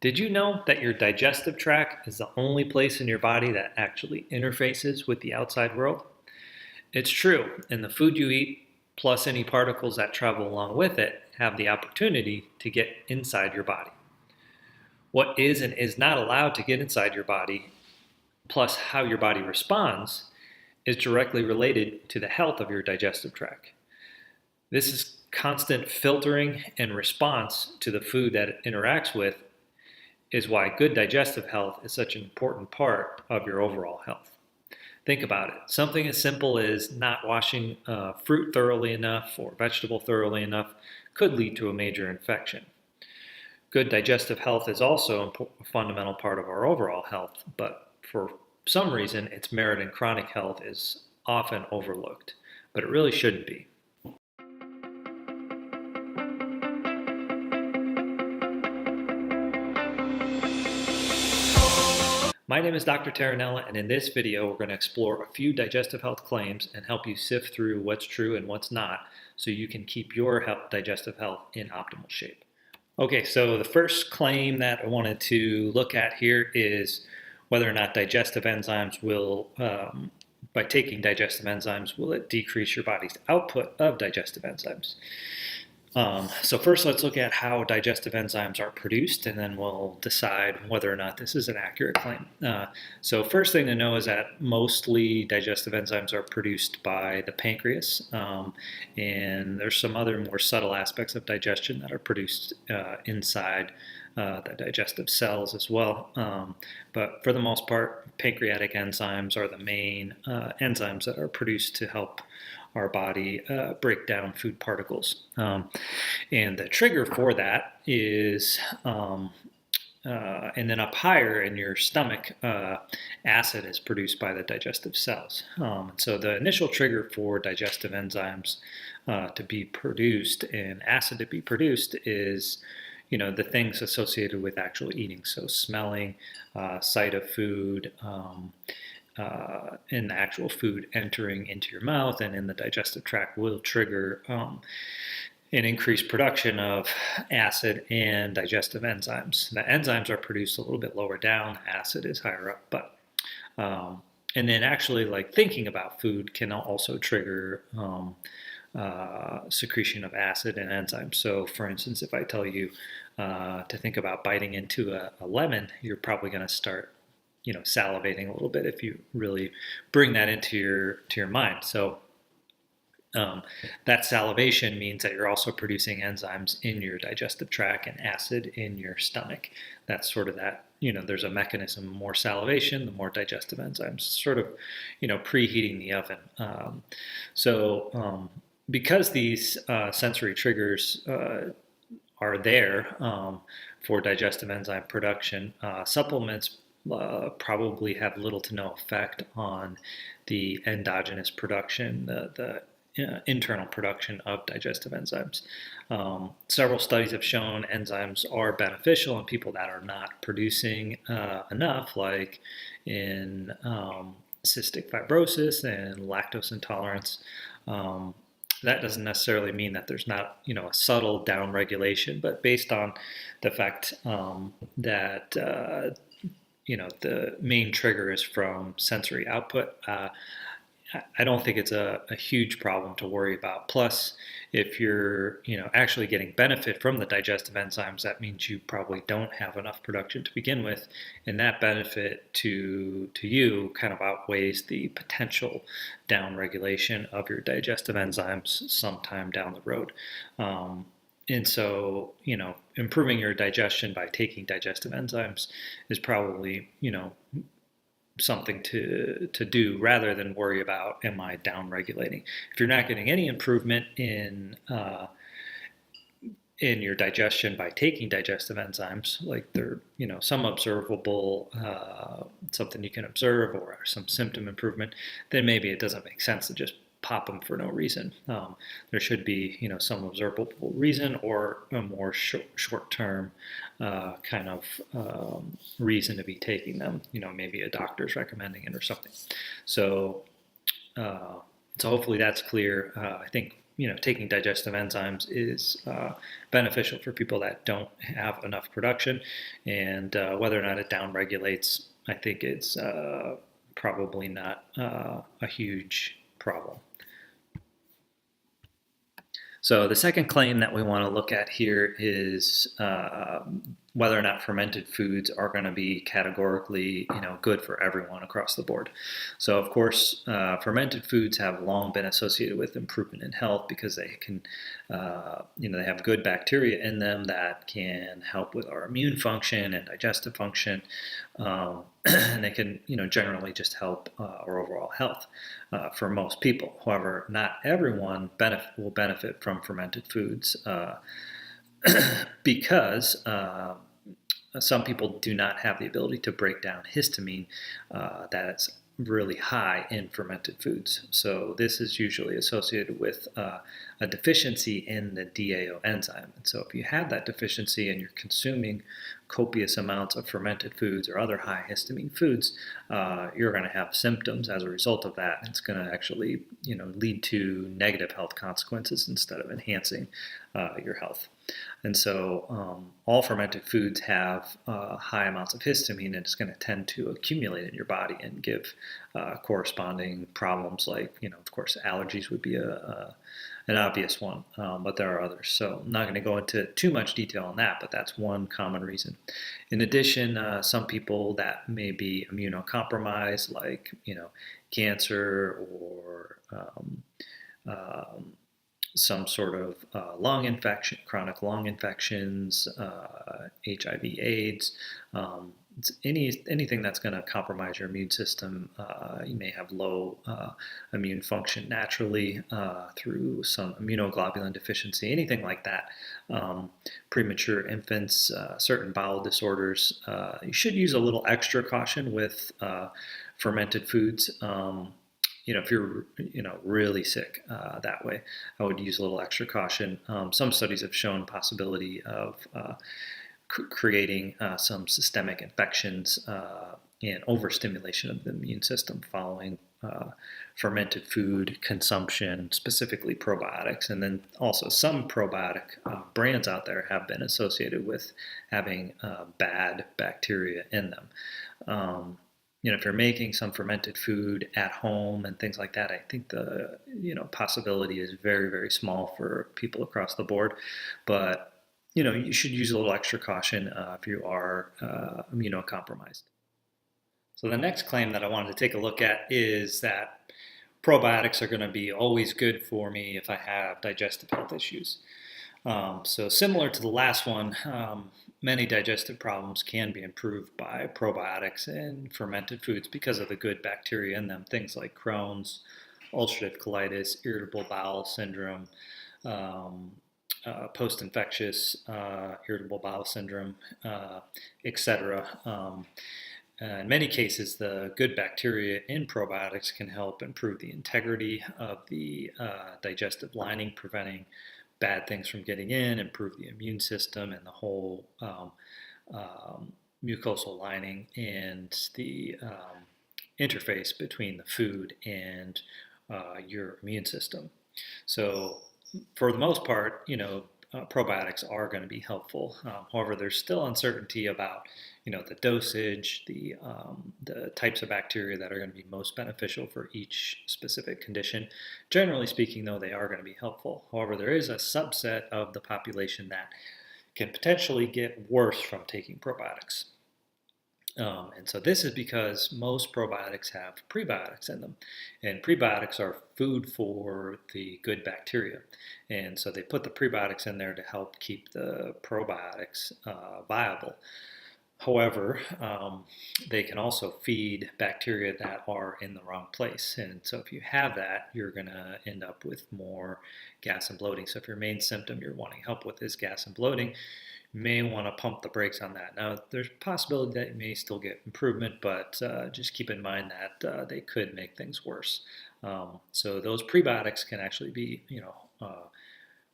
Did you know that your digestive tract is the only place in your body that actually interfaces with the outside world? It's true, and the food you eat, plus any particles that travel along with it, have the opportunity to get inside your body. What is and is not allowed to get inside your body, plus how your body responds, is directly related to the health of your digestive tract. This is constant filtering and response to the food that it interacts with is why good digestive health is such an important part of your overall health. Think about it. Something as simple as not washing fruit thoroughly enough or vegetable thoroughly enough could lead to a major infection. Good digestive health is also a fundamental part of our overall health, but for some reason, its merit in chronic health is often overlooked, but it really shouldn't be. My name is Dr. Terranella, and in this video, we're going to explore a few digestive health claims and help you sift through what's true and what's not so you can keep your digestive health in optimal shape. Okay, so the first claim that I wanted to look at here is whether or not digestive enzymes will, by taking digestive enzymes, will it decrease your body's output of digestive enzymes? So first, let's look at how digestive enzymes are produced, and then we'll decide whether or not this is an accurate claim. So first thing to know is that mostly digestive enzymes are produced by the pancreas, and there's some other more subtle aspects of digestion that are produced inside the digestive cells as well. But for the most part, pancreatic enzymes are the main enzymes that are produced to help our body break down food particles. And the trigger for that is, and then up higher in your stomach, acid is produced by the digestive cells. So the initial trigger for digestive enzymes to be produced and acid to be produced is the things associated with actual eating. So smelling, sight of food, and the actual food entering into your mouth and in the digestive tract will trigger an increased production of acid and digestive enzymes. The enzymes are produced a little bit lower down, acid is higher up, but and then actually like thinking about food can also trigger secretion of acid and enzymes. So for instance, if I tell you to think about biting into a lemon, you're probably going to start salivating a little bit if you really bring that into your mind. So that salivation means that you're also producing enzymes in your digestive tract and acid in your stomach. That's sort of that, there's a mechanism, more salivation, the more digestive enzymes, sort of, preheating the oven. Because these sensory triggers are there for digestive enzyme production, supplements probably have little to no effect on the endogenous production, the internal production of digestive enzymes. Several studies have shown enzymes are beneficial in people that are not producing enough, like in cystic fibrosis and lactose intolerance. That doesn't necessarily mean that there's not, a subtle downregulation, but based on the fact that the main trigger is from sensory output, I don't think it's a huge problem to worry about. Plus, if you're, actually getting benefit from the digestive enzymes, that means you probably don't have enough production to begin with, and that benefit to you kind of outweighs the potential downregulation of your digestive enzymes sometime down the road. And so, improving your digestion by taking digestive enzymes is probably, something to do rather than worry about, am I down-regulating? If you're not getting any improvement in your digestion by taking digestive enzymes, like they're, some observable, something you can observe or some symptom improvement, then maybe it doesn't make sense to just pop them for no reason. There should be, some observable reason or a more short-term kind of reason to be taking them. Maybe a doctor's recommending it or something. So hopefully that's clear. I think taking digestive enzymes is beneficial for people that don't have enough production, and whether or not it downregulates, I think it's probably not a huge problem. So the second claim that we want to look at here is whether or not fermented foods are going to be categorically, good for everyone across the board. So of course, fermented foods have long been associated with improvement in health because they can, they have good bacteria in them that can help with our immune function and digestive function, and they can, generally just help our overall health for most people. However, not everyone will benefit from fermented foods because some people do not have the ability to break down histamine that's really high in fermented foods. So this is usually associated with a deficiency in the DAO enzyme. And so if you have that deficiency and you're consuming copious amounts of fermented foods or other high histamine foods, you're going to have symptoms as a result of that. It's going to actually, lead to negative health consequences instead of enhancing your health. And so all fermented foods have high amounts of histamine, and it's going to tend to accumulate in your body and give corresponding problems like, of course, allergies would be an obvious one, but there are others. So I'm not going to go into too much detail on that, but that's one common reason. In addition, some people that may be immunocompromised, like, cancer or some sort of lung infection, chronic lung infections, HIV/AIDS, anything that's going to compromise your immune system. You may have low immune function naturally through some immunoglobulin deficiency, anything like that. Premature infants, certain bowel disorders. You should use a little extra caution with fermented foods. If you're, really sick that way, I would use a little extra caution. Some studies have shown possibility of creating some systemic infections and overstimulation of the immune system following fermented food consumption, specifically probiotics. And then also some probiotic brands out there have been associated with having bad bacteria in them. If you're making some fermented food at home and things like that, I think the, possibility is very, very small for people across the board. But, you should use a little extra caution if you are immunocompromised. So the next claim that I wanted to take a look at is that probiotics are going to be always good for me if I have digestive health issues. So similar to the last one, many digestive problems can be improved by probiotics and fermented foods because of the good bacteria in them. Things like Crohn's, ulcerative colitis, irritable bowel syndrome, post-infectious irritable bowel syndrome, etc. In many cases, the good bacteria in probiotics can help improve the integrity of the digestive lining, preventing bad things from getting in, improve the immune system and the whole mucosal lining and the interface between the food and your immune system. So for the most part, probiotics are going to be helpful. However, there's still uncertainty about, the dosage, the types of bacteria that are going to be most beneficial for each specific condition. Generally speaking, though, they are going to be helpful. However, there is a subset of the population that can potentially get worse from taking probiotics. And so this is because most probiotics have prebiotics in them, and prebiotics are food for the good bacteria. And so they put the prebiotics in there to help keep the probiotics viable. However, they can also feed bacteria that are in the wrong place. And so if you have that, you're going to end up with more gas and bloating. So if your main symptom you're wanting help with is gas and bloating, you may want to pump the brakes on that. Now, there's a possibility that you may still get improvement, but just keep in mind that they could make things worse. So those prebiotics can actually be,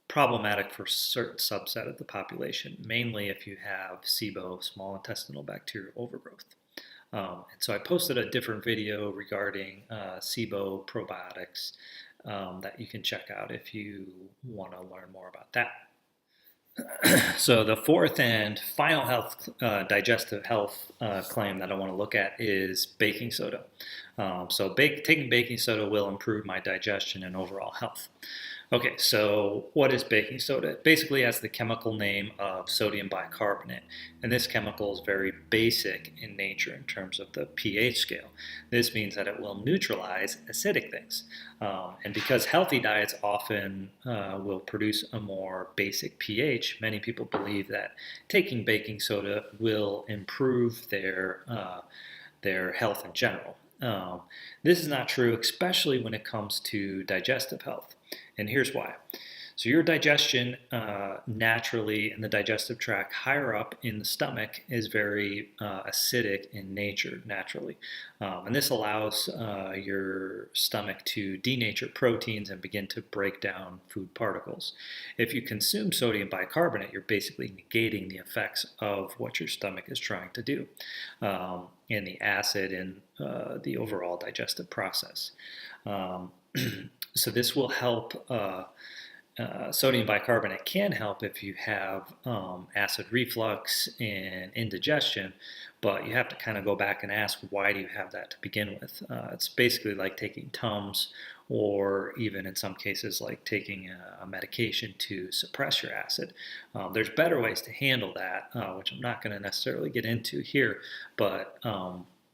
problematic for a certain subset of the population, mainly if you have SIBO, small intestinal bacterial overgrowth. And so I posted a different video regarding SIBO probiotics that you can check out if you want to learn more about that. So the fourth and final digestive health claim that I want to look at is baking soda. Taking baking soda will improve my digestion and overall health. Okay, so what is baking soda? It basically has the chemical name of sodium bicarbonate, and this chemical is very basic in nature in terms of the pH scale. This means that it will neutralize acidic things. And because healthy diets often will produce a more basic pH, many people believe that taking baking soda will improve their health in general. This is not true, especially when it comes to digestive health. And here's why. So your digestion naturally in the digestive tract higher up in the stomach is very acidic in nature naturally. And this allows your stomach to denature proteins and begin to break down food particles. If you consume sodium bicarbonate, you're basically negating the effects of what your stomach is trying to do and the acid in the overall digestive process. So this will help. Sodium bicarbonate can help if you have acid reflux and indigestion, but you have to kind of go back and ask, why do you have that to begin with? It's basically like taking Tums, or even in some cases like taking a medication to suppress your acid. There's better ways to handle that, which I'm not going to necessarily get into here, but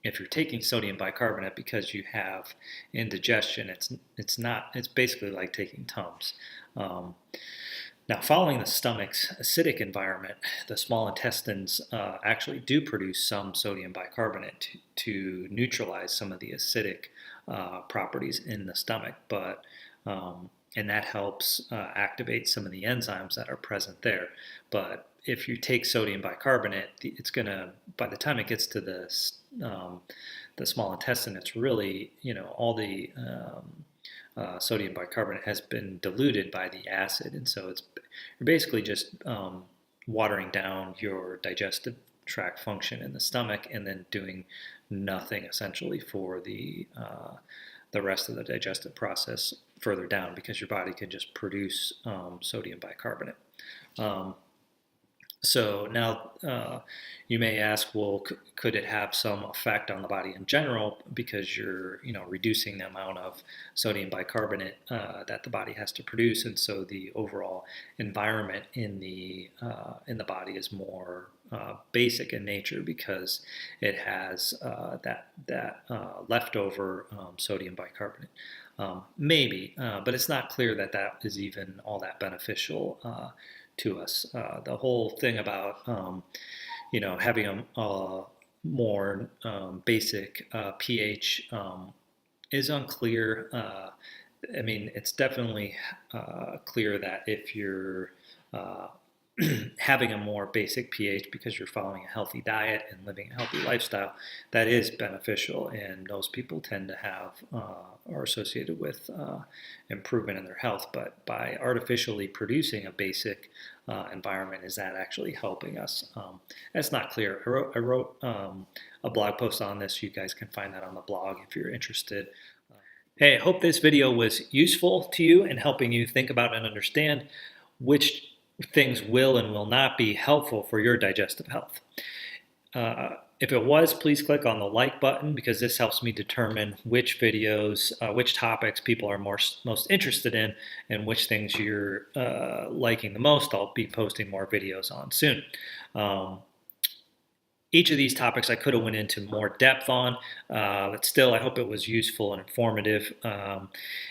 if you're taking sodium bicarbonate because you have indigestion, it's basically like taking Tums. Now, following the stomach's acidic environment, the small intestines actually do produce some sodium bicarbonate to neutralize some of the acidic properties in the stomach, and that helps activate some of the enzymes that are present there. But if you take sodium bicarbonate, it's gonna, by the time it gets to the small intestine, it's really, all the sodium bicarbonate has been diluted by the acid, and so you're basically just watering down your digestive tract function in the stomach, and then doing nothing essentially for the rest of the digestive process further down, because your body can just produce sodium bicarbonate. So now you may ask, well, could it have some effect on the body in general, because you're reducing the amount of sodium bicarbonate that the body has to produce, and so the overall environment in the body is more basic in nature because it has that leftover sodium bicarbonate. Maybe, but it's not clear that is even all that beneficial to us. The whole thing about having a more basic pH is unclear. I mean, it's definitely clear that if you're having a more basic pH because you're following a healthy diet and living a healthy lifestyle, that is beneficial, and those people tend to have are associated with improvement in their health. But by artificially producing a basic environment, is that actually helping us? That's not clear. I wrote a blog post on this. You guys can find that on the blog if you're interested. Hey, I hope this video was useful to you in helping you think about and understand which things will and will not be helpful for your digestive health. If it was, please click on the like button, because this helps me determine which videos, which topics people are most interested in, and which things you're liking the most. I'll be posting more videos on soon. Each of these topics I could have went into more depth on, but still I hope it was useful and informative.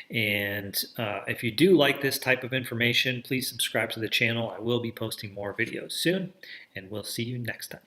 If you do like this type of information, please subscribe to the channel. I will be posting more videos soon, and we'll see you next time.